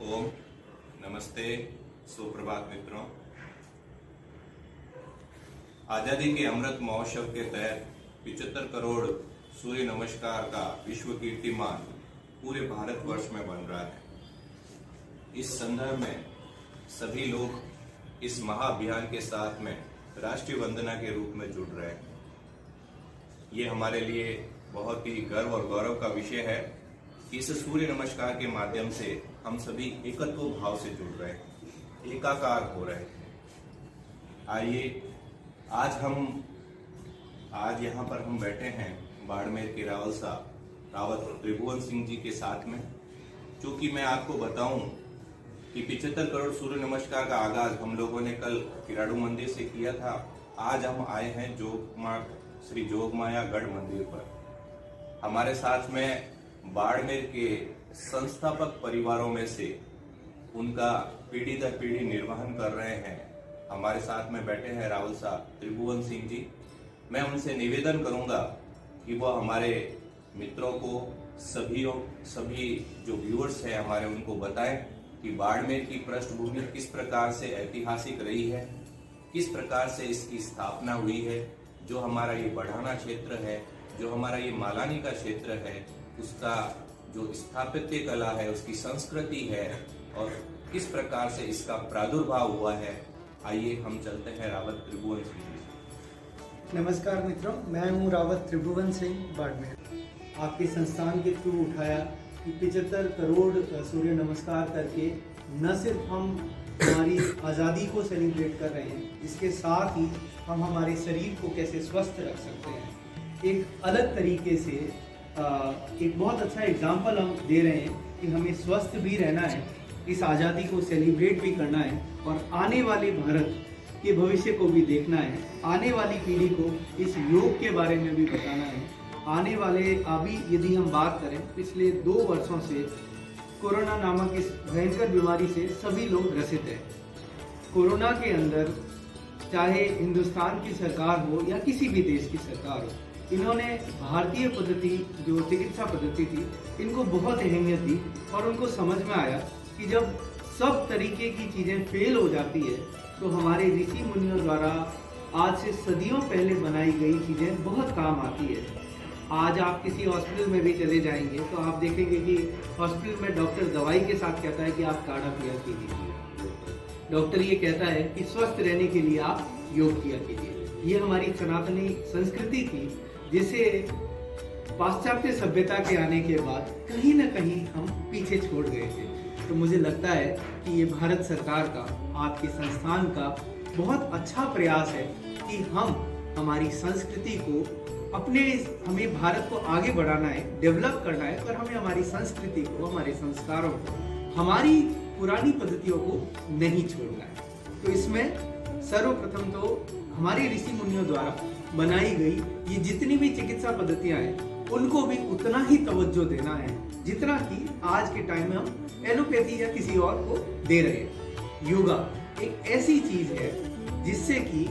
ओम नमस्ते, सुप्रभात मित्रों। आजादी के अमृत महोत्सव के तहत 75 करोड़ सूर्य नमस्कार का विश्व कीर्तिमान पूरे भारतवर्ष में बन रहा है। इस संदर्भ में सभी लोग इस महाअभियान के साथ में राष्ट्रीय वंदना के रूप में जुड़ रहे हैं। ये हमारे लिए बहुत ही गर्व और गौरव का विषय है कि इस सूर्य नमस्कार के माध्यम से हम सभी एकत्व भाव से जुड़ रहे हैं, एकाकार हो रहे हैं। आइए आज यहाँ पर हम बैठे हैं बाड़मेर के रावत त्रिभुवन सिंह जी के साथ में, क्योंकि मैं आपको बताऊं कि 75 करोड़ सूर्य नमस्कार का आगाज हम लोगों ने कल किराड़ू मंदिर से किया था। आज हम आए हैं श्री जोगमाया गढ़ मंदिर पर। हमारे साथ में बाड़मेर के संस्थापक परिवारों में से उनका पीढ़ी दर पीढ़ी निर्वहन कर रहे हैं। हमारे साथ में बैठे हैं रावत साहब त्रिभुवन सिंह जी। मैं उनसे निवेदन करूंगा कि वो हमारे मित्रों को सभी जो व्यूअर्स हैं हमारे, उनको बताएं कि बाड़मेर की पृष्ठभूमि किस प्रकार से ऐतिहासिक रही है, किस प्रकार से इसकी स्थापना हुई है, जो हमारा ये बढ़ाना क्षेत्र है, जो हमारा ये मालानी का क्षेत्र है, उसका जो स्थापत्य कला है, उसकी संस्कृति है और किस प्रकार से इसका प्रादुर्भाव हुआ है। आइए हम चलते हैं रावत त्रिभुवन सिंह। नमस्कार मित्रों, मैं हूं रावत त्रिभुवन सिंह बाड़मेर। आपके संस्थान के थ्रू उठाया कि 75 करोड़ सूर्य नमस्कार करके न सिर्फ हम हमारी आज़ादी को सेलिब्रेट कर रहे हैं, इसके साथ ही हम हमारे शरीर को कैसे स्वस्थ रख सकते हैं। एक अलग तरीके से एक बहुत अच्छा एग्जाम्पल हम दे रहे हैं कि हमें स्वस्थ भी रहना है, इस आज़ादी को सेलिब्रेट भी करना है और आने वाले भारत के भविष्य को भी देखना है। आने वाली पीढ़ी को इस योग के बारे में भी बताना है। आने वाले अभी यदि हम बात करें, पिछले 2 वर्षों से कोरोना नामक इस भयंकर बीमारी से सभी लोग ग्रसित हैं। कोरोना के अंदर चाहे हिंदुस्तान की सरकार हो या किसी भी देश की सरकार हो, इन्होंने भारतीय पद्धति जो चिकित्सा पद्धति थी, इनको बहुत अहमियत दी और उनको समझ में आया कि जब सब तरीके की चीज़ें फेल हो जाती है तो हमारे ऋषि मुनियों द्वारा आज से सदियों पहले बनाई गई चीज़ें बहुत काम आती है। आज आप किसी हॉस्पिटल में भी चले जाएंगे तो आप देखेंगे कि हॉस्पिटल में डॉक्टर दवाई के साथ कहता है कि आप काढ़ा पिया कीजिए। डॉक्टर ये कहता है कि स्वस्थ रहने के लिए आप योग किया कीजिए। ये हमारी सनातनी संस्कृति थी, जिसे पाश्चात्य सभ्यता के आने के बाद कहीं ना कहीं हम पीछे छोड़ गए थे। तो मुझे लगता है कि ये भारत सरकार का, आपके संस्थान का बहुत अच्छा प्रयास है कि हम हमारी संस्कृति को हमें भारत को आगे बढ़ाना है, डेवलप करना है, पर हमें हमारी संस्कृति को, हमारे संस्कारों को, हमारी पुरानी पद्धतियों को नहीं छोड़ना है। तो इसमें सर्वप्रथम तो हमारे ऋषि मुनियों द्वारा बनाई गई ये जितनी भी चिकित्सा पद्धतियां हैं, उनको भी उतना ही तवज्जो देना है जितना कि आज के टाइम में हम एलोपैथी या किसी और को दे रहे हैं। योगा एक ऐसी चीज है जिससे कि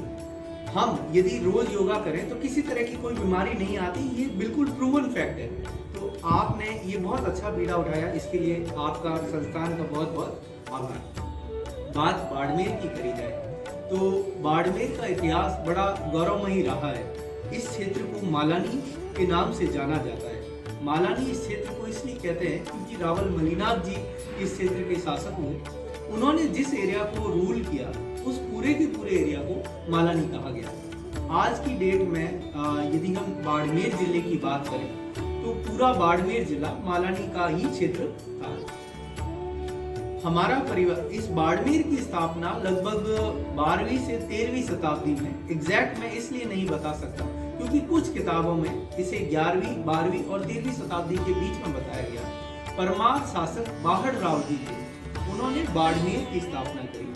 हम यदि रोज योगा करें तो किसी तरह की कोई बीमारी नहीं आती। ये बिल्कुल प्रूवन फैक्ट है। तो आपने ये बहुत अच्छा बीड़ा उठाया, इसके लिए आपका संस्थान का बहुत बहुत आभार। बात बाड़मेर की करी जाए तो बाड़मेर का इतिहास बड़ा गौरवमयी रहा है। इस क्षेत्र को मालानी के नाम से जाना जाता है। मालानी इस क्षेत्र को इसलिए कहते हैं क्योंकि रावल मलिनाथ जी इस क्षेत्र के शासक हुए। उन्होंने जिस एरिया को रूल किया, उस पूरे के पूरे एरिया को मालानी कहा गया। आज की डेट में यदि हम बाड़मेर जिले की बात करें तो पूरा बाड़मेर जिला मालानी का ही क्षेत्र था। हमारा परिवार, इस बाड़मेर की स्थापना लगभग 12वीं से 13वीं शताब्दी में, एग्जैक्ट मैं इसलिए नहीं बता सकता क्योंकि कुछ किताबों में इसे 11वीं, 12वीं और 13वीं शताब्दी के बीच में बताया गया। परमार शासक बाहड़ राव जी थे, उन्होंने बाड़मेर की स्थापना करी।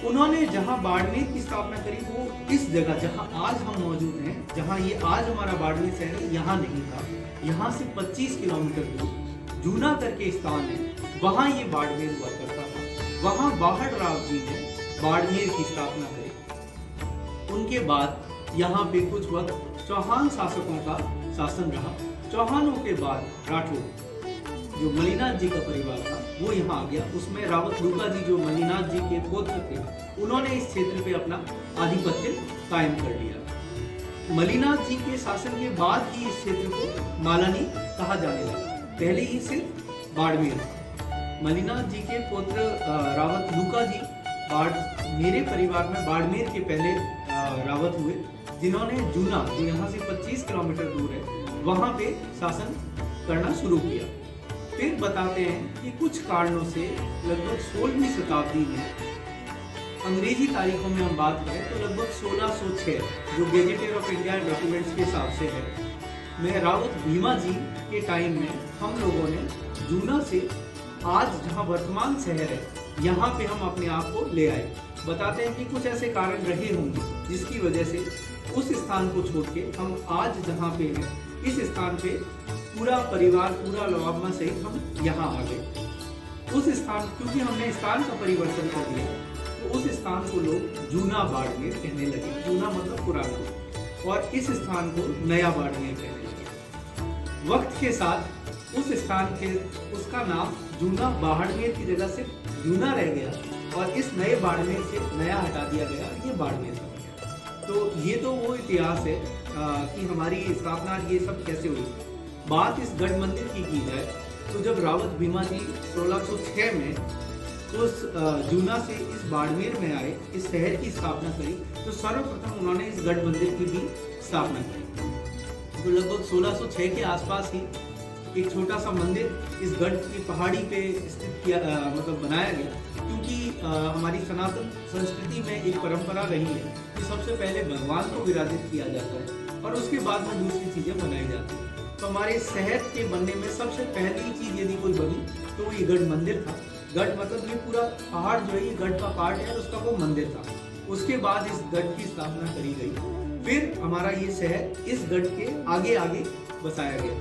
उन्होंने जहां बाड़मेर की स्थापना करी वो इस जगह जहां आज हम मौजूद हैं, जहां ये आज हमारा बाड़मेर शहर है, यहाँ नहीं था। यहाँ से 25 किलोमीटर दूर जूना करके स्थान है, वहां ये बाड़मेर हुआ करता था। वहां बाहड़ राव जी ने बाड़मेर की स्थापना करी। उनके बाद यहाँ पे कुछ वक्त चौहान शासकों का शासन रहा। चौहानों के बाद राठौर, जो मलिनाथ जी का परिवार था, वो यहाँ आ गया। उसमें रावत लूका जी जो मणिनाथ जी के पुत्र थे, उन्होंने इस क्षेत्र पे अपना आधिपत्य कायम कर लिया। मणिनाथ जी के शासन के बाद ही इस क्षेत्र को मालानी कहा जाने लगा। पहले ही सिर्फ बाड़मेर था। मणिनाथ जी के पुत्र रावत लूका जी मेरे परिवार में बाड़मेर के पहले रावत हुए, जिन्होंने जूना, जो यहाँ से 25 किलोमीटर दूर है, वहाँ पे शासन करना शुरू किया। फिर बताते हैं कि कुछ कारणों से लगभग 16वीं शताब्दी में, अंग्रेजी तारीखों में हम बात करें तो लगभग 1606, जो गेजेटियर ऑफ इंडिया डॉक्यूमेंट्स के हिसाब से है, में रावत भीमा जी के टाइम में हम लोगों ने जूना से आज जहाँ वर्तमान शहर है, यहाँ पे हम अपने आप को ले आए। बताते हैं कि कुछ ऐसे कारण रहे होंगे जिसकी वजह से उस स्थान को छोड़ के हम आज जहाँ पे हैं, इस स्थान पे पूरा परिवार, पूरा लवाबमा सहित हम यहाँ आ गए। उस स्थान, क्योंकि हमने स्थान का परिवर्तन कर दिया, तो उस स्थान को लोग जूना बाड़मेर कहने लगे। जूना मतलब पुराना, और इस स्थान को नया बाड़मेर कहने लगे। वक्त के साथ उस स्थान के, उसका नाम जूना बाड़मेर की जगह से जूना रह गया, और इस नए बाड़मेर से नया हटा दिया गया, ये बाड़मेर का बन गया। तो ये तो वो इतिहास है कि हमारी स्थापना ये सब कैसे हुई। बात इस गढ़ मंदिर की जाए तो जब रावत भीमा जी 1606 में उस जूना से इस बाड़मेर में आए, इस शहर की स्थापना करी, तो सर्वप्रथम उन्होंने इस गढ़ मंदिर की भी स्थापना करी। तो लगभग 1606 के आसपास ही एक छोटा सा मंदिर इस गढ़ की पहाड़ी पे स्थित किया, मतलब बनाया गया, क्योंकि हमारी सनातन संस्कृति में एक परंपरा रही है कि सबसे पहले भगवान को विराजित किया जाता है और उसके बाद में दूसरी चीजें बनाई जाती हैं। तो हमारे शहर के बनने में सबसे पहली चीज यदि कोई बनी तो ये गढ़ मंदिर था। गढ़ मतलब ये पूरा पहाड़ जो है, ये गढ़ का पार्ट है, उसका वो मंदिर था। उसके बाद इस गढ़ की स्थापना करी गई। फिर हमारा ये शहर इस गढ़ के आगे आगे बसाया गया।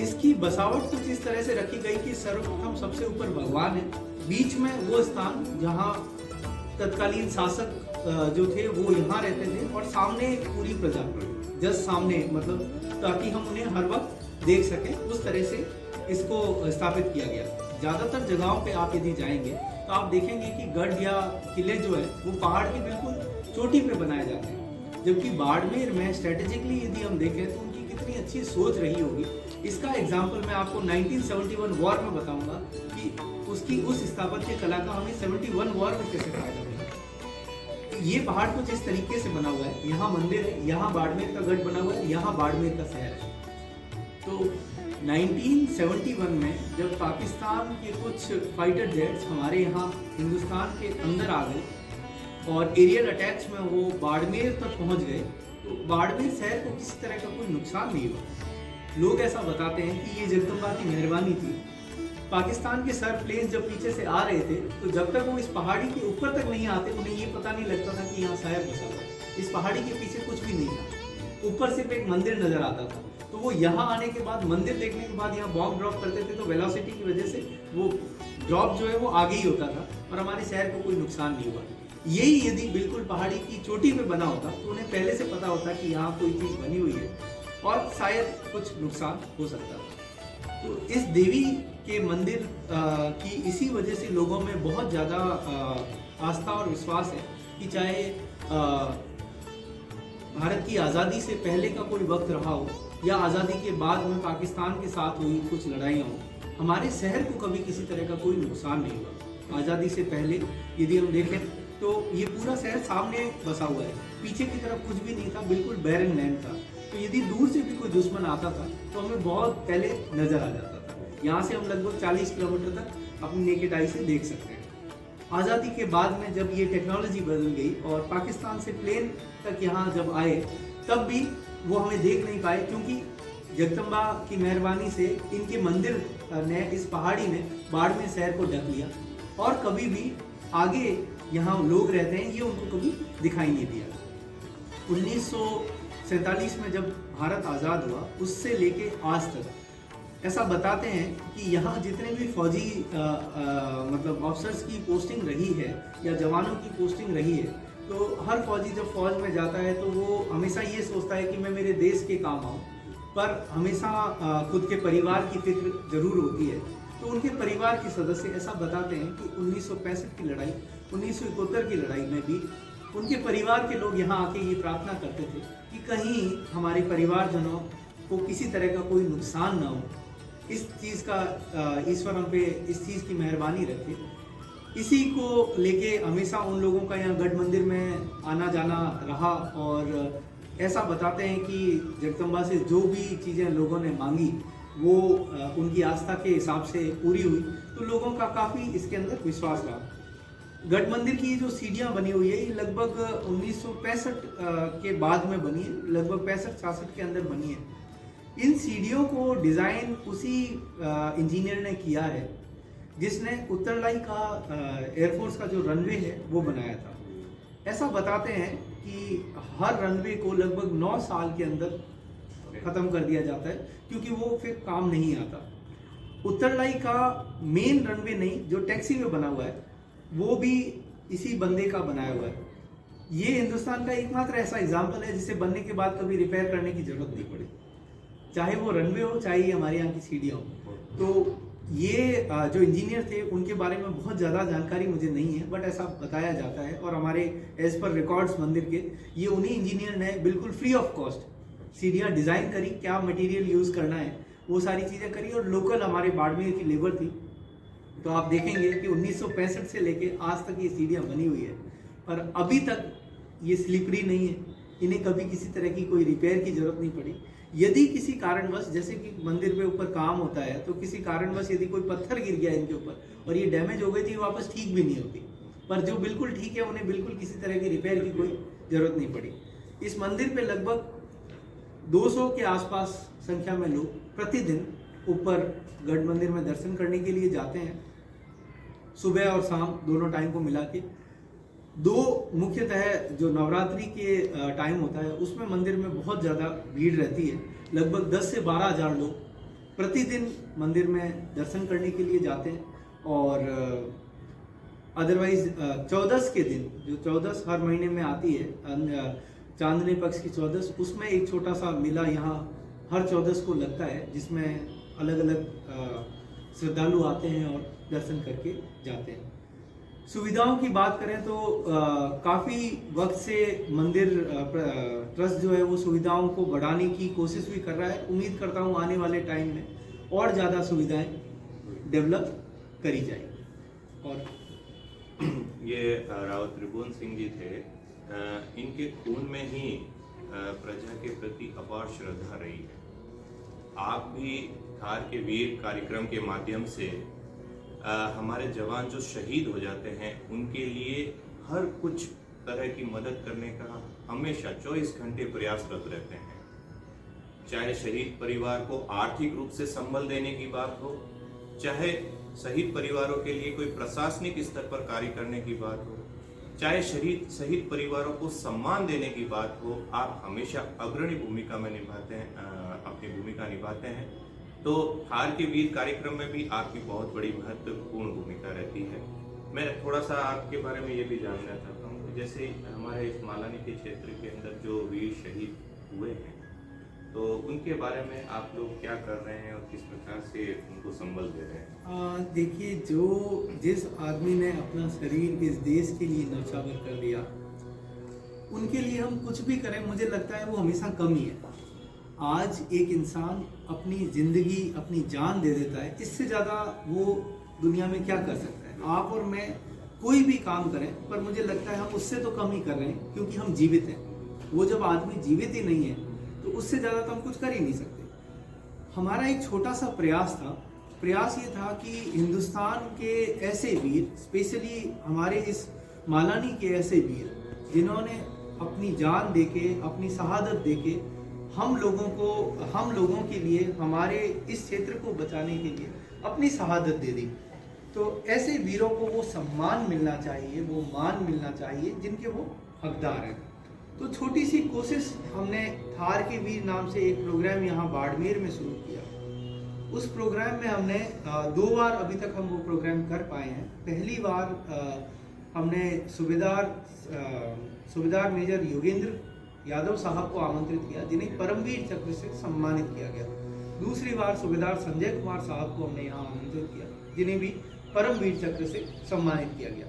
इसकी बसावट कुछ इस तरह से रखी गई कि सर्वप्रथम सबसे ऊपर भगवान है, बीच में वो स्थान जहाँ तत्कालीन शासक जो थे वो यहाँ रहते थे, और सामने पूरी प्रजा, जस्ट सामने, मतलब ताकि हम उन्हें हर वक्त देख सकें, उस तरह से इसको स्थापित किया गया। ज्यादातर जगहों पे आप यदि जाएंगे तो आप देखेंगे कि गढ़ या किले जो है वो पहाड़ की बिल्कुल चोटी पे बनाए जाते हैं, जबकि बाड़मेर में स्ट्रेटेजिकली यदि हम देखें तो उनकी कितनी अच्छी सोच रही होगी। इसका एग्जाम्पल मैं आपको 1971 वॉर में बताऊंगा कि उसकी उस स्थापत्य कला का हमें 71 वॉर में कैसे फायदा मिला। ये पहाड़ कुछ इस तरीके से बना हुआ है, यहाँ मंदिर है, यहाँ बाड़मेर का गढ़ बना हुआ है, यहाँ बाड़मेर का शहर है। तो 1971 में जब पाकिस्तान के कुछ फाइटर जेट्स हमारे यहाँ हिंदुस्तान के अंदर आ गए और एरियल अटैक्स में वो बाड़मेर तक पहुंच गए, तो बाड़मेर शहर को किसी तरह का कोई नुकसान नहीं हुआ। लोग ऐसा बताते हैं कि ये जगदम्बा की मेहरबानी थी। पाकिस्तान के सर प्लेन्स जब पीछे से आ रहे थे तो जब तक वो इस पहाड़ी के ऊपर तक नहीं आते, उन्हें ये पता नहीं लगता था कि यहाँ शायर बसा हुआ है। इस पहाड़ी के पीछे कुछ भी नहीं था, ऊपर सिर्फ एक मंदिर नजर आता था। तो वो यहाँ आने के बाद, मंदिर देखने के बाद यहाँ बॉम्ब ड्रॉप करते थे, तो वेलोसिटी की वजह से वो ड्रॉप जो है वो आगे ही होता था और हमारे शहर को कोई नुकसान नहीं हुआ। यही यदि बिल्कुल पहाड़ी की चोटी पे बना होता तो उन्हें पहले से पता होता कि यहाँ कोई चीज बनी हुई है और शायद कुछ नुकसान हो सकता था। तो इस देवी के मंदिर की इसी वजह से लोगों में बहुत ज़्यादा आस्था और विश्वास है कि चाहे भारत की आज़ादी से पहले का कोई वक्त रहा हो या आज़ादी के बाद में पाकिस्तान के साथ हुई कुछ लड़ाइयाँ हो, हमारे शहर को कभी किसी तरह का कोई नुकसान नहीं हुआ। आज़ादी से पहले यदि हम देखें तो ये पूरा शहर सामने बसा हुआ है, पीछे की तरफ कुछ भी नहीं था, बिल्कुल बैरन लैंड था। तो यदि दूर से भी कोई दुश्मन आता था तो हमें बहुत पहले नजर आ जाता था। यहाँ से हम लगभग 40 किलोमीटर तक अपनी नेकेड आई से देख सकते हैं। आज़ादी के बाद में जब ये टेक्नोलॉजी बदल गई और पाकिस्तान से प्लेन तक यहाँ जब आए, तब भी वो हमें देख नहीं पाए, क्योंकि जगदम्बा की मेहरबानी से इनके मंदिर ने, इस पहाड़ी ने बाड़मेर शहर को ढक लिया और कभी भी आगे यहाँ लोग रहते हैं ये उनको कभी दिखाई नहीं दिया। 1947 में जब भारत आज़ाद हुआ, उससे लेके आज तक ऐसा बताते हैं कि यहाँ जितने भी फौजी मतलब ऑफिसर्स की पोस्टिंग रही है या जवानों की पोस्टिंग रही है, तो हर फौजी जब फौज में जाता है तो वो हमेशा ये सोचता है कि मैं मेरे देश के काम आऊँ, पर हमेशा खुद के परिवार की फिक्र जरूर होती है। तो उनके परिवार के सदस्य ऐसा बताते हैं कि 1965 की लड़ाई, 1971 की लड़ाई में भी उनके परिवार के लोग यहाँ आके ये प्रार्थना करते थे कि कहीं हमारे परिवारजनों को किसी तरह का कोई नुकसान ना हो। इस चीज़ का ईश्वर हम पे इस चीज़ की मेहरबानी रखे। इसी को लेके हमेशा उन लोगों का यहाँ गढ़ मंदिर में आना जाना रहा और ऐसा बताते हैं कि जगदम्बा से जो भी चीज़ें लोगों ने मांगी वो उनकी आस्था के हिसाब से पूरी हुई। तो लोगों का काफ़ी इसके अंदर विश्वास रहा। गढ़ मंदिर की जो सीढ़ियाँ बनी हुई है ये लगभग 1965 के बाद में बनी है, लगभग 65-66 के अंदर बनी है। इन सीढ़ियों को डिज़ाइन उसी इंजीनियर ने किया है जिसने उत्तरलाई का एयरफोर्स का जो रनवे है वो बनाया था। ऐसा बताते हैं कि हर रनवे को लगभग 9 साल के अंदर ख़त्म कर दिया जाता है क्योंकि वो फिर काम नहीं आता। उत्तरलाई का मेन रनवे नहीं, जो टैक्सी वे बना हुआ है वो भी इसी बंदे का बनाया हुआ है। ये हिंदुस्तान का एकमात्र ऐसा एग्जाम्पल है जिसे बनने के बाद कभी रिपेयर करने की जरूरत नहीं पड़ी, चाहे वो रनवे हो चाहे ये हमारे यहाँ की सीढ़ियाँ हो। तो ये जो इंजीनियर थे उनके बारे में बहुत ज़्यादा जानकारी मुझे नहीं है, बट ऐसा बताया जाता है और हमारे एज पर रिकॉर्ड्स मंदिर के ये उन्हीं इंजीनियर ने बिल्कुल फ्री ऑफ कॉस्ट सीढ़ियाँ डिज़ाइन करी, क्या मटेरियल यूज़ करना है वो सारी चीज़ें करी और लोकल हमारे बाड़मेर की लेबर थी। तो आप देखेंगे कि 1965 से लेके आज तक ये सीढ़ियाँ बनी हुई है पर अभी तक ये स्लिपरी नहीं है, इन्हें कभी किसी तरह की कोई रिपेयर की ज़रूरत नहीं पड़ी। यदि किसी कारणवश, जैसे कि मंदिर पे ऊपर काम होता है तो किसी कारणवश यदि कोई पत्थर गिर गया इनके ऊपर और ये डैमेज हो गई थी, वापस ठीक भी नहीं होती, पर जो बिल्कुल ठीक है उन्हें बिल्कुल किसी तरह की रिपेयर की कोई ज़रूरत नहीं पड़ी। इस मंदिर पे लगभग 200 के आसपास संख्या में लोग प्रतिदिन ऊपर गढ़ मंदिर में दर्शन करने के लिए जाते हैं, सुबह और शाम दोनों टाइम को मिला के। दो मुख्यतः जो नवरात्रि के टाइम होता है उसमें मंदिर में बहुत ज़्यादा भीड़ रहती है, लगभग 10 से 12 हज़ार लोग प्रतिदिन मंदिर में दर्शन करने के लिए जाते हैं। और अदरवाइज 14 के दिन, जो 14 हर महीने में आती है, चांदनी पक्ष की 14, उसमें एक छोटा सा मेला यहाँ हर 14 को लगता है जिसमें अलग अलग श्रद्धालु आते हैं और दर्शन करके जाते हैं। सुविधाओं की बात करें तो काफ़ी वक्त से मंदिर ट्रस्ट जो है वो सुविधाओं को बढ़ाने की कोशिश भी कर रहा है। उम्मीद करता हूँ आने वाले टाइम में और ज़्यादा सुविधाएं डेवलप करी जाएगी। और ये रावत त्रिभुवन सिंह जी थे, इनके खून में ही प्रजा के प्रति अपार श्रद्धा रही है। आप भी थार के वीर कार्यक्रम के माध्यम से हमारे जवान जो शहीद हो जाते हैं उनके लिए हर कुछ तरह की मदद करने का हमेशा 24 घंटे प्रयासरत रहते हैं। चाहे शहीद परिवार को आर्थिक रूप से संबल देने की बात हो, चाहे शहीद परिवारों के लिए कोई प्रशासनिक स्तर पर कार्य करने की बात हो, चाहे शहीद परिवारों को सम्मान देने की बात हो, आप हमेशा अग्रणी भूमिका में निभाते हैं, अपनी भूमिका निभाते हैं। तो थार के वीर कार्यक्रम में भी आपकी बहुत बड़ी महत्वपूर्ण भूमिका रहती है। मैं थोड़ा सा आपके बारे में ये भी जानना चाहता हूँ कि जैसे हमारे इस मालानी के क्षेत्र के अंदर जो वीर शहीद हुए हैं तो उनके बारे में आप लोग क्या कर रहे हैं और किस प्रकार से उनको संबल दे रहे हैं? देखिए, जिस आदमी ने अपना शरीर इस देश के लिए न्यौछावर कर दिया, उनके लिए हम कुछ भी करें मुझे लगता है वो हमेशा कम ही है। आज एक इंसान अपनी ज़िंदगी, अपनी जान दे देता है, इससे ज़्यादा वो दुनिया में क्या कर सकता है। आप और मैं कोई भी काम करें, पर मुझे लगता है हम उससे तो कम ही कर रहे हैं क्योंकि हम जीवित हैं। वो जब आदमी जीवित ही नहीं है तो उससे ज़्यादा तो हम कुछ कर ही नहीं सकते। हमारा एक छोटा सा प्रयास ये था कि हिंदुस्तान के ऐसे वीर, स्पेशली हमारे इस मालानी के ऐसे वीर जिन्होंने अपनी जान देके, अपनी शहादत देके हम लोगों के लिए, हमारे इस क्षेत्र को बचाने के लिए अपनी शहादत दे दी, तो ऐसे वीरों को वो सम्मान मिलना चाहिए, वो मान मिलना चाहिए जिनके वो हकदार हैं। तो छोटी सी कोशिश हमने थार के वीर नाम से एक प्रोग्राम यहाँ बाड़मेर में शुरू किया। उस प्रोग्राम में हमने 2 बार अभी तक हम वो प्रोग्राम कर पाए हैं। पहली बार हमने सूबेदार मेजर योगेंद्र यादव साहब को आमंत्रित किया जिन्हें परमवीर चक्र से सम्मानित किया गया। दूसरी बार सूबेदार संजय कुमार साहब को हमने यहाँ आमंत्रित किया, जिन्हें भी परमवीर चक्र से सम्मानित किया गया।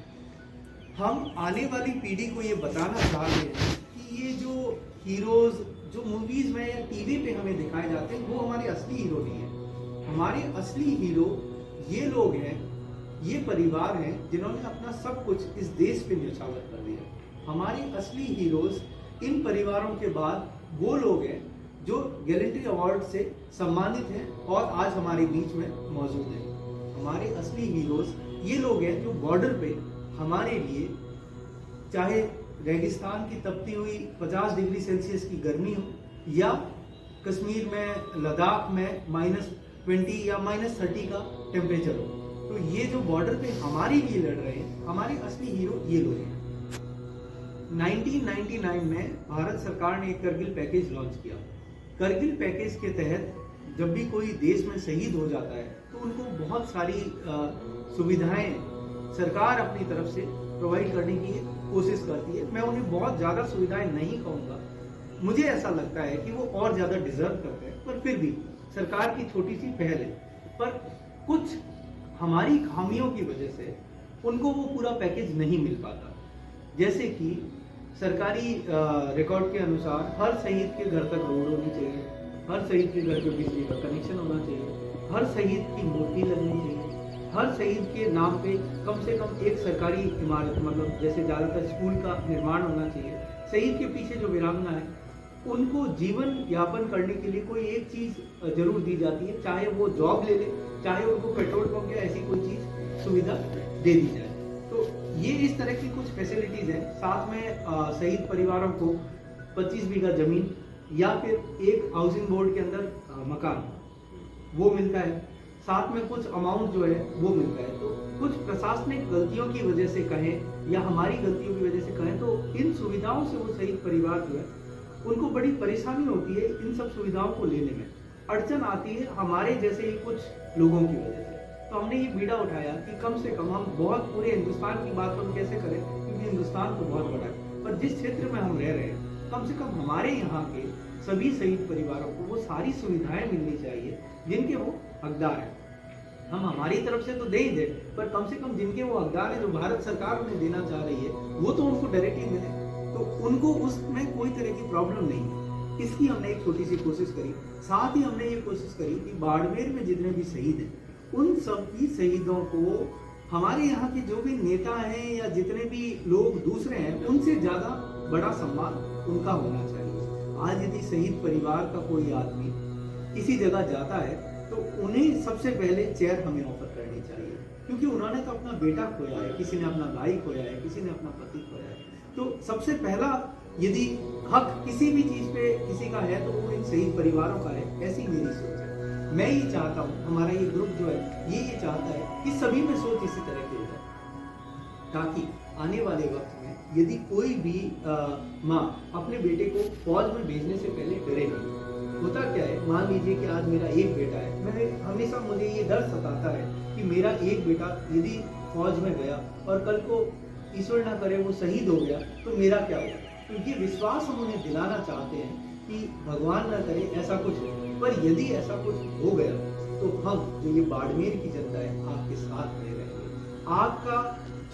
हम आने वाली पीढ़ी को ये बताना चाह रहे हैं कि ये जो हीरोज जो मूवीज में या टीवी पे हमें दिखाए जाते हैं वो हमारे असली हीरो नहीं है। हमारे असली हीरो ये लोग हैं, ये परिवार हैं जिन्होंने अपना सब कुछ इस देश पे न्यौछावर कर दिया। हमारे असली हीरोज इन परिवारों के बाद वो लोग हैं जो गैलेंट्री अवार्ड से सम्मानित हैं और आज हमारे बीच में मौजूद हैं। हमारे असली हीरोज ये लोग हैं जो बॉर्डर पे हमारे लिए, चाहे रेगिस्तान की तपती हुई 50 डिग्री सेल्सियस की गर्मी हो या कश्मीर में लद्दाख में -20 या -30 का टेम्परेचर हो, तो ये जो बॉर्डर पे हमारे लिए लड़ रहे हैं, हमारे असली हीरो ये लोग हैं। 1999 में भारत सरकार ने एक करगिल पैकेज लॉन्च किया। करगिल पैकेज के तहत जब भी कोई देश में शहीद हो जाता है तो उनको बहुत सारी सुविधाएं सरकार अपनी तरफ से प्रोवाइड करने की कोशिश करती है। मैं उन्हें बहुत ज़्यादा सुविधाएं नहीं कहूँगा, मुझे ऐसा लगता है कि वो और ज़्यादा डिजर्व करते हैं, पर फिर भी सरकार की छोटी सी पहल है। पर कुछ हमारी खामियों की वजह से उनको वो पूरा पैकेज नहीं मिल पाता। जैसे कि सरकारी रिकॉर्ड के अनुसार हर शहीद के घर तक रोड होनी चाहिए, हर शहीद के घर पे बिजली का कनेक्शन होना चाहिए, हर शहीद की मूर्ति लगनी चाहिए, हर शहीद के नाम पे कम से कम एक सरकारी इमारत, मतलब जैसे ज़्यादातर स्कूल का निर्माण होना चाहिए। शहीद के पीछे जो वीरांगना है उनको जीवन यापन करने के लिए कोई एक चीज़ जरूर दी जाती है, चाहे वो जॉब ले ले, चाहे उनको पेट्रोल पंप या ऐसी कोई चीज़ सुविधा दे दी जाए। तो ये इस तरह की कुछ फैसिलिटीज़ हैं। साथ में शहीद परिवारों को 25 बीघा जमीन या फिर एक हाउसिंग बोर्ड के अंदर मकान वो मिलता है। साथ में कुछ अमाउंट जो है वो मिलता है। तो कुछ प्रशासनिक गलतियों की वजह से कहें या हमारी गलतियों की वजह से कहें तो इन सुविधाओं से वो शहीद परिवार जो है उनको बड़ी परेशानी होती है। इन सब सुविधाओं को लेने में अड़चन आती है हमारे जैसे ही कुछ लोगों की वजह से। तो हमने ये बीड़ा उठाया कि कम से कम हम बहुत पूरे हिंदुस्तान की बात हम कैसे करें, क्योंकि हिंदुस्तान तो बहुत बड़ा है, पर जिस क्षेत्र में हम रह रहे हैं कम से कम हमारे यहाँ के सभी शहीद परिवारों को वो सारी सुविधाएं मिलनी चाहिए जिनके वो हकदार हैं। हम हमारी तरफ से तो दे ही दे, पर कम से कम जिनके वो हकदार हैं, जो भारत सरकार उन्हें देना चाह रही है, वो तो उनको डायरेक्टली मिले, तो उनको उसमें कोई तरह की प्रॉब्लम नहीं है। इसकी हमने एक छोटी सी कोशिश करी। साथ ही हमने ये कोशिश करी कि बाड़मेर में जितने भी शहीद हैं उन सभी शहीदों को हमारे यहाँ के जो भी नेता हैं या जितने भी लोग दूसरे हैं उनसे ज़्यादा बड़ा सम्मान उनका होना चाहिए। आज यदि शहीद परिवार का कोई आदमी किसी जगह जाता है तो उन्हें सबसे पहले चेयर हमें ऑफर करनी चाहिए, क्योंकि उन्होंने तो अपना बेटा खोया है, किसी ने अपना भाई खोया है, किसी ने अपना पति खोया है। तो सबसे पहला यदि हक किसी भी चीज़ पे किसी का है तो वो इन शहीद परिवारों का है। ऐसी मेरी सोच है। मैं ये चाहता हूँ, हमारा ये ग्रुप जो है ये चाहता है कि सभी में सोच इसी तरह की हो जाए, ताकि आने वाले वक्त में यदि कोई भी माँ अपने बेटे को फौज में भेजने से पहले डरे नहीं। होता क्या है, मान लीजिए कि आज मेरा एक बेटा है, मैं हमेशा मुझे ये डर सताता है कि मेरा एक बेटा यदि फौज में गया और कल को ईश्वर ना करे वो शहीद हो गया तो मेरा क्या होगा। तो ये विश्वास हम उन्हें दिलाना चाहते हैं कि भगवान ना करे ऐसा कुछ हो, पर यदि ऐसा कुछ हो गया तो हम जो ये बाड़मेर की जनता है आपके साथ में रहेंगे। आपका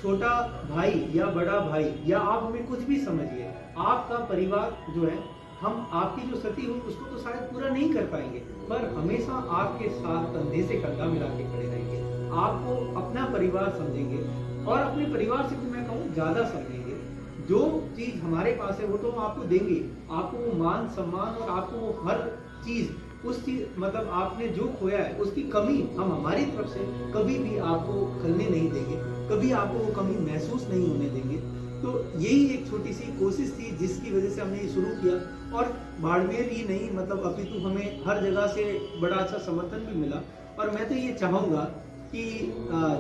छोटा भाई या बड़ा भाई या आप हमें कुछ भी समझिए, आपका परिवार जो है, हम आपकी जो क्षति हुई उसको तो शायद पूरा नहीं कर पाएंगे, पर हमेशा आपके साथ कंधे से कंधा मिला के खड़े रहेंगे। आपको अपना परिवार समझेंगे और अपने परिवार से भी मैं कहूँ ज़्यादा समझेंगे। जो चीज़ हमारे पास है वो तो हम आपको देंगे, आपको वो मान सम्मान और आपको वो हर चीज़, उस चीज मतलब आपने जो खोया है उसकी कमी हम हमारी तरफ से कभी भी आपको खलने नहीं देंगे, कभी आपको वो कमी महसूस नहीं होने देंगे। तो यही एक छोटी सी कोशिश थी जिसकी वजह से हमने ये शुरू किया, और बाड़मेर ही नहीं मतलब अपितु हमें हर जगह से बड़ा अच्छा समर्थन भी मिला। और मैं तो ये चाहूँगा कि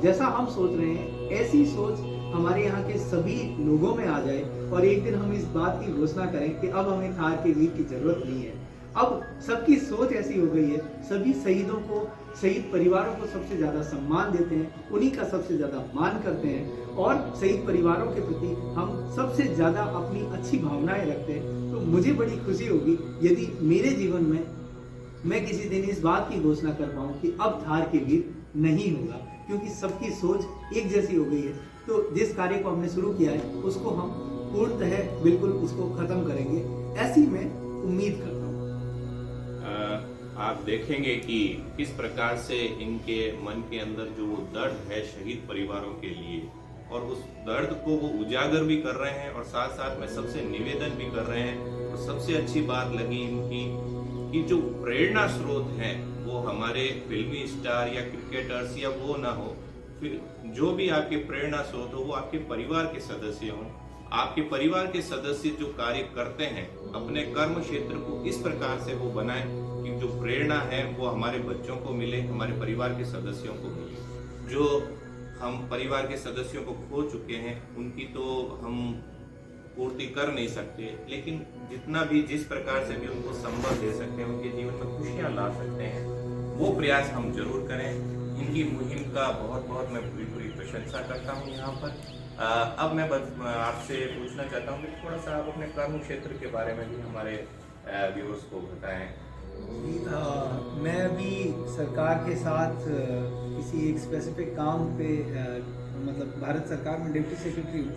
जैसा हम सोच रहे हैं ऐसी सोच हमारे यहाँ के सभी लोगों में आ जाए, और एक दिन हम इस बात की घोषणा करें कि अब हमें थार के वीर की जरूरत नहीं है। अब सबकी सोच ऐसी हो गई है, सभी शहीदों को, शहीद परिवारों को सबसे ज़्यादा सम्मान देते हैं, उन्हीं का सबसे ज़्यादा मान करते हैं, और शहीद परिवारों के प्रति हम सबसे ज़्यादा अपनी अच्छी भावनाएं रखते हैं। तो मुझे बड़ी खुशी होगी यदि मेरे जीवन में मैं किसी दिन इस बात की घोषणा कर पाऊँ कि अब धार के वीर नहीं होगा, क्योंकि सबकी सोच एक जैसी हो गई है। तो जिस कार्य को हमने शुरू किया है उसको हम पूर्णतः बिल्कुल उसको खत्म करेंगे, ऐसी मैं उम्मीद करता हूँ। आप देखेंगे कि किस प्रकार से इनके मन के अंदर जो वो दर्द है शहीद परिवारों के लिए, और उस दर्द को वो उजागर भी कर रहे हैं और साथ साथ में सबसे निवेदन भी कर रहे हैं। और सबसे अच्छी बात लगी इनकी कि जो प्रेरणा स्रोत हैं वो हमारे फिल्मी स्टार या क्रिकेटर्स या वो ना हो, फिर जो भी आपके प्रेरणा स्रोत हो वो आपके परिवार के सदस्य हों। आपके परिवार के सदस्य जो कार्य करते हैं अपने कर्म क्षेत्र को इस प्रकार से वो बनाएं कि जो प्रेरणा है वो हमारे बच्चों को मिले, हमारे परिवार के सदस्यों को मिले। जो हम परिवार के सदस्यों को खो चुके हैं उनकी तो हम पूर्ति कर नहीं सकते, लेकिन जितना भी जिस प्रकार से भी उनको संबल दे सकते हैं, उनके जीवन में खुशियां ला सकते हैं, वो प्रयास हम जरूर करें। इनकी मुहिम का बहुत बहुत मैं पूरी पूरी प्रशंसा करता हूँ यहाँ पर। अब मैं आपसे पूछना चाहता हूँ कि थोड़ा सा आप अपने कर्म क्षेत्र के बारे में भी हमारे व्यूअर्स को बताएं। मैं अभी सरकार के साथ किसी एक स्पेसिफिक काम पे मतलब भारत सरकार में डिप्टी सेक्रेटरी हूँ,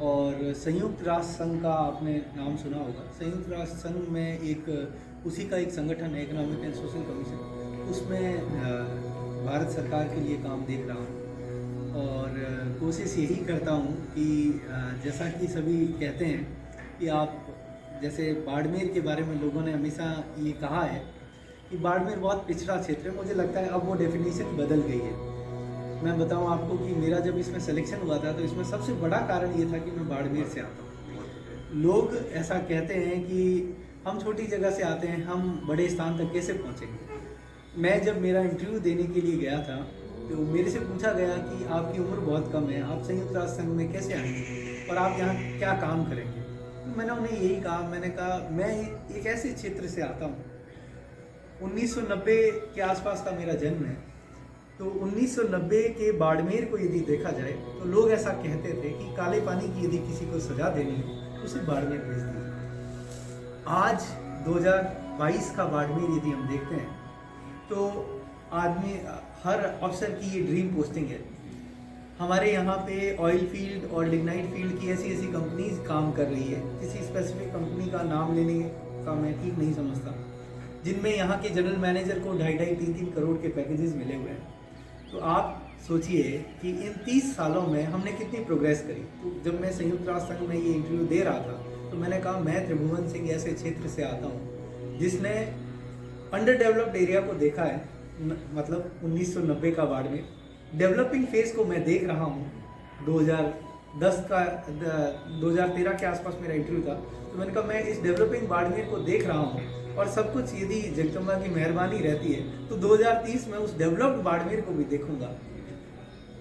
और संयुक्त राष्ट्र संघ का आपने नाम सुना होगा। संयुक्त राष्ट्र संघ में उसी का एक संगठन है, इकोनॉमिक एंड सोशल कमीशन, उसमें भारत सरकार के लिए काम देख रहा हूँ। और कोशिश यही करता हूँ कि जैसा कि सभी कहते हैं कि आप जैसे बाड़मेर के बारे में लोगों ने हमेशा ये कहा है कि बाड़मेर बहुत पिछड़ा क्षेत्र है। मुझे लगता है अब वो डेफिनेशन बदल गई है। मैं बताऊं आपको कि मेरा जब इसमें सिलेक्शन हुआ था तो इसमें सबसे बड़ा कारण ये था कि मैं बाड़मेर से आता हूँ। लोग ऐसा कहते हैं कि हम छोटी जगह से आते हैं, हम बड़े स्थान तक कैसे पहुँचेंगे। मैं जब मेरा इंटरव्यू देने के लिए गया था तो मेरे से पूछा गया कि आपकी उम्र बहुत कम है, आप संयुक्त राष्ट्र संघ में कैसे आएंगे और आप यहाँ क्या काम करेंगे। तो मैंने उन्हें यही कहा, मैंने कहा मैं एक ऐसे क्षेत्र से आता हूँ, 1990 के आसपास का मेरा जन्म है। तो 1990 के बाड़मेर को यदि देखा जाए तो लोग ऐसा कहते थे कि काले पानी की यदि किसी को सजा देनी हो तो उसे बाड़मेर भेज दीजिए। आज 2022 का बाड़मेर यदि हम देखते हैं तो आदमी हर अफसर की ये ड्रीम पोस्टिंग है। हमारे यहाँ पे ऑयल फील्ड और लिग्नाइट फील्ड की ऐसी ऐसी कंपनीज काम कर रही है, किसी स्पेसिफिक कंपनी का नाम लेने का मैं ठीक नहीं समझता, जिनमें यहाँ के जनरल मैनेजर को 2.5-3 करोड़ के पैकेजेस मिले हुए हैं। तो आप सोचिए कि इन 30 सालों में हमने कितनी प्रोग्रेस करी। तो जब मैं संयुक्त राष्ट्र संघ में ये इंटरव्यू दे रहा था तो मैंने कहा मैं त्रिभुवन सिंह ऐसे क्षेत्र से आता हूँ जिसने अंडर डेवलप्ड एरिया को देखा है, मतलब 1990 का बाड़मेर। डेवलपिंग फेज को मैं देख रहा हूँ। 2013 के आसपास मेरा इंटरव्यू था, तो मैंने कहा मैं इस डेवलपिंग बाड़मेर को देख रहा हूँ और सब कुछ यदि जगदम्बा की मेहरबानी रहती है तो 2030 में उस डेवलप्ड बाड़मेर को भी देखूंगा।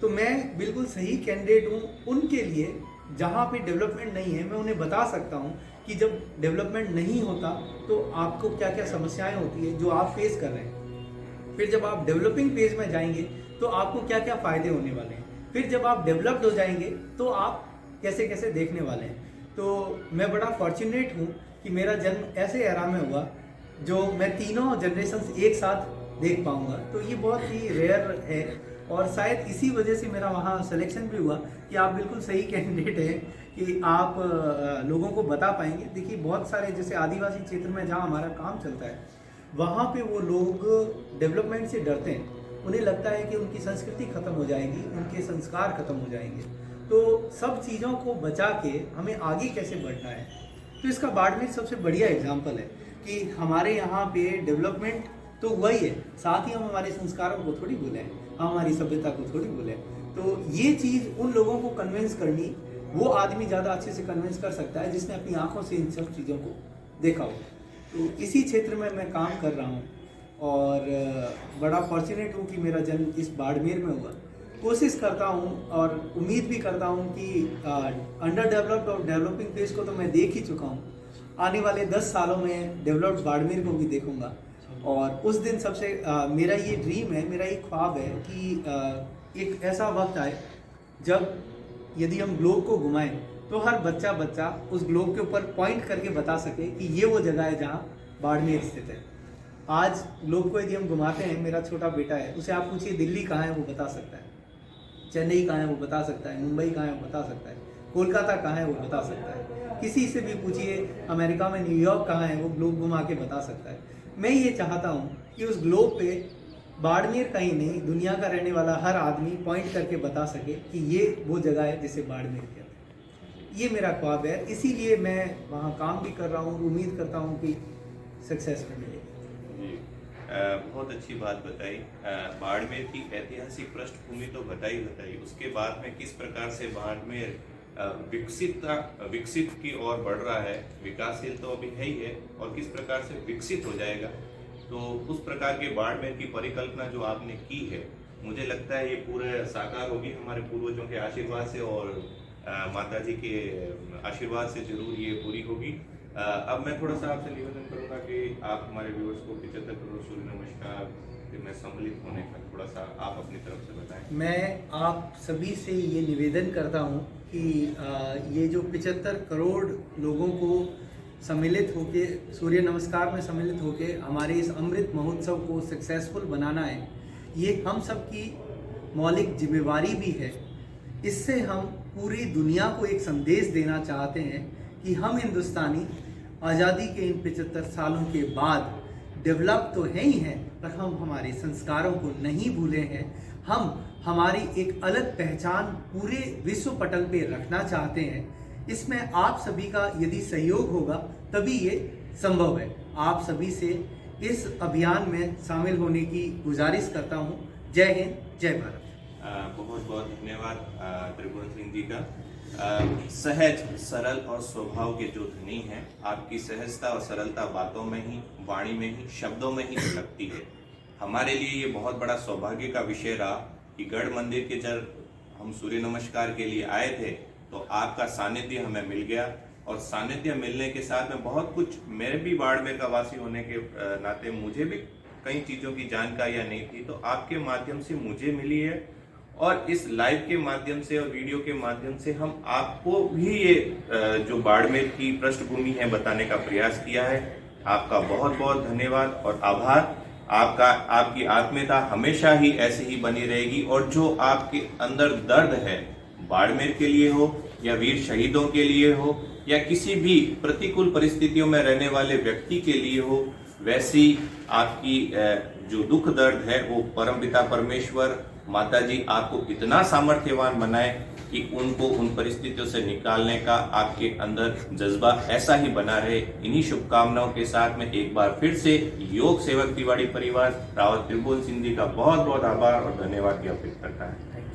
तो मैं बिल्कुल सही कैंडिडेट हूँ उनके लिए। जहाँ पे डेवलपमेंट नहीं है मैं उन्हें बता सकता हूँ कि जब डेवलपमेंट नहीं होता तो आपको क्या क्या समस्याएं होती है जो आप फेस कर रहे हैं। फिर जब आप डेवलपिंग फेज में जाएंगे तो आपको क्या क्या फायदे होने वाले हैं। फिर जब आप डेवलप्ड हो जाएंगे तो आप कैसे कैसे देखने वाले हैं। तो मैं बड़ा फॉर्चुनेट हूँ कि मेरा जन्म ऐसे एरा में हुआ जो मैं तीनों जनरेशन्स एक साथ देख पाऊँगा। तो ये बहुत ही रेयर है और शायद इसी वजह से मेरा वहाँ सिलेक्शन भी हुआ कि आप बिल्कुल सही कैंडिडेट हैं कि आप लोगों को बता पाएंगे। देखिए बहुत सारे जैसे आदिवासी क्षेत्र में जहाँ हमारा काम चलता है वहाँ पे वो लोग डेवलपमेंट से डरते हैं। उन्हें लगता है कि उनकी संस्कृति खत्म हो जाएगी, उनके संस्कार खत्म हो जाएंगे। तो सब चीज़ों को बचा के हमें आगे कैसे बढ़ना है। तो इसका बाड़मेर सबसे बढ़िया एग्जाम्पल है कि हमारे यहाँ पे डेवलपमेंट तो वही है, साथ ही हम हमारे संस्कारों को थोड़ी भूलें, हम हमारी सभ्यता को थोड़ी भूलें। तो ये चीज़ उन लोगों को कन्विंस करनी, वो आदमी ज़्यादा अच्छे से कन्विंस कर सकता है जिसने अपनी आंखों से इन सब चीज़ों को देखा हो। तो इसी क्षेत्र में मैं काम कर रहा हूँ और बड़ा फॉर्चुनेट हूँ कि मेरा जन्म इस बाड़मेर में हुआ। कोशिश करता हूँ और उम्मीद भी करता हूँ कि अंडर डेवलप्ड और डेवलपिंग फेज को तो मैं देख ही चुका हूँ। आने वाले 10 सालों में डेवलप्ड बाड़मेर को भी देखूंगा और उस दिन सबसे मेरा ये ड्रीम है, मेरा एक ख्वाब है कि एक ऐसा वक्त आए जब यदि हम ग्लोब को घुमाएं तो हर बच्चा उस ग्लोब के ऊपर पॉइंट करके बता सके कि ये वो जगह है जहाँ बाड़मेर स्थित है। आज ग्लोब को यदि हम घुमाते हैं, मेरा छोटा बेटा है, उसे आप पूछिए दिल्ली कहाँ है वो बता सकता है, चेन्नई कहाँ है वो बता सकता है, मुंबई कहाँ है वो बता सकता है, कोलकाता कहाँ है वो बता सकता है। किसी से भी पूछिए अमेरिका में न्यूयॉर्क कहाँ है, वो ग्लोब घुमा के बता सकता है। मैं ये चाहता हूँ कि उस ग्लोब पे बाड़मेर कहीं नहीं, दुनिया का रहने वाला हर आदमी पॉइंट करके बता सके कि ये वो जगह है जिसे बाड़मेर कहते हैं। ये मेरा ख्वाब है, इसीलिए मैं वहाँ काम भी कर रहा हूँ और उम्मीद करता हूँ कि सक्सेस में मिलेगी। जी, बहुत अच्छी बात बताई। बाड़मेर की ऐतिहासिक पृष्ठभूमि तो बताई, उसके बाद में किस प्रकार से बाड़मेर विकसित की ओर बढ़ रहा है, विकासशील तो अभी है ही है, और किस प्रकार से विकसित हो जाएगा, तो उस प्रकार के बाड़मेर की परिकल्पना जो आपने की है, मुझे लगता है ये पूरे साकार होगी हमारे पूर्वजों के आशीर्वाद से, और माता जी के आशीर्वाद से जरूर ये पूरी होगी। अब मैं थोड़ा सा आपसे निवेदन करूंगा कि आप हमारे व्यूअर्स को 75 करोड़ सूर्य नमस्कार में सम्मिलित होने का थोड़ा सा आप अपनी तरफ से बताएं। मैं आप सभी से ये निवेदन करता हूँ कि ये जो 75 करोड़ लोगों को सम्मिलित होके सूर्य नमस्कार में सम्मिलित होके हमारे इस अमृत महोत्सव को सक्सेसफुल बनाना है, ये हम सब की मौलिक जिम्मेवारी भी है। इससे हम पूरी दुनिया को एक संदेश देना चाहते हैं कि हम हिंदुस्तानी आज़ादी के इन 75 सालों के बाद डेवलप तो है ही हैं, पर हम हमारे संस्कारों को नहीं भूले हैं। हम हमारी एक अलग पहचान पूरे विश्व पटल पे रखना चाहते हैं। इसमें आप सभी का यदि सहयोग होगा तभी ये संभव है। आप सभी से इस अभियान में शामिल होने की गुजारिश करता हूँ। जय हिंद, जय भारत। बहुत बहुत धन्यवाद त्रिभुवन सिंह जी का। सहज, सरल और स्वभाव के जो धनी हैं, आपकी सहजता और सरलता बातों में ही, वाणी में ही, शब्दों में ही लगती है। हमारे लिए ये बहुत बड़ा सौभाग्य का विषय रहा कि गढ़ मंदिर के जब हम सूर्य नमस्कार के लिए आए थे तो आपका सानिध्य हमें मिल गया, और सानिध्य मिलने के साथ में बहुत कुछ, मेरे भी बाड़मेर का वासी होने के नाते मुझे भी कई चीज़ों की जानकारियाँ नहीं थी, तो आपके माध्यम से मुझे मिली है, और इस लाइव के माध्यम से और वीडियो के माध्यम से हम आपको भी ये जो बाड़मेर की पृष्ठभूमि है बताने का प्रयास किया है। आपका बहुत बहुत धन्यवाद और आभार। आपकी आत्मीयता हमेशा ही ऐसे ही बनी रहेगी, और जो आपके अंदर दर्द है, बाड़मेर के लिए हो या वीर शहीदों के लिए हो या किसी भी प्रतिकूल परिस्थितियों में रहने वाले व्यक्ति के लिए हो, वैसी आपकी जो दुख दर्द है वो परमपिता परमेश्वर माता जी आपको इतना सामर्थ्यवान बनाए कि उनको उन परिस्थितियों से निकालने का आपके अंदर जज्बा ऐसा ही बना रहे। इन्हीं शुभकामनाओं के साथ में एक बार फिर से योग सेवक तिवारी परिवार रावत त्रिभुवन सिंह जी का बहुत बहुत आभार और धन्यवाद ज्ञापित करता है।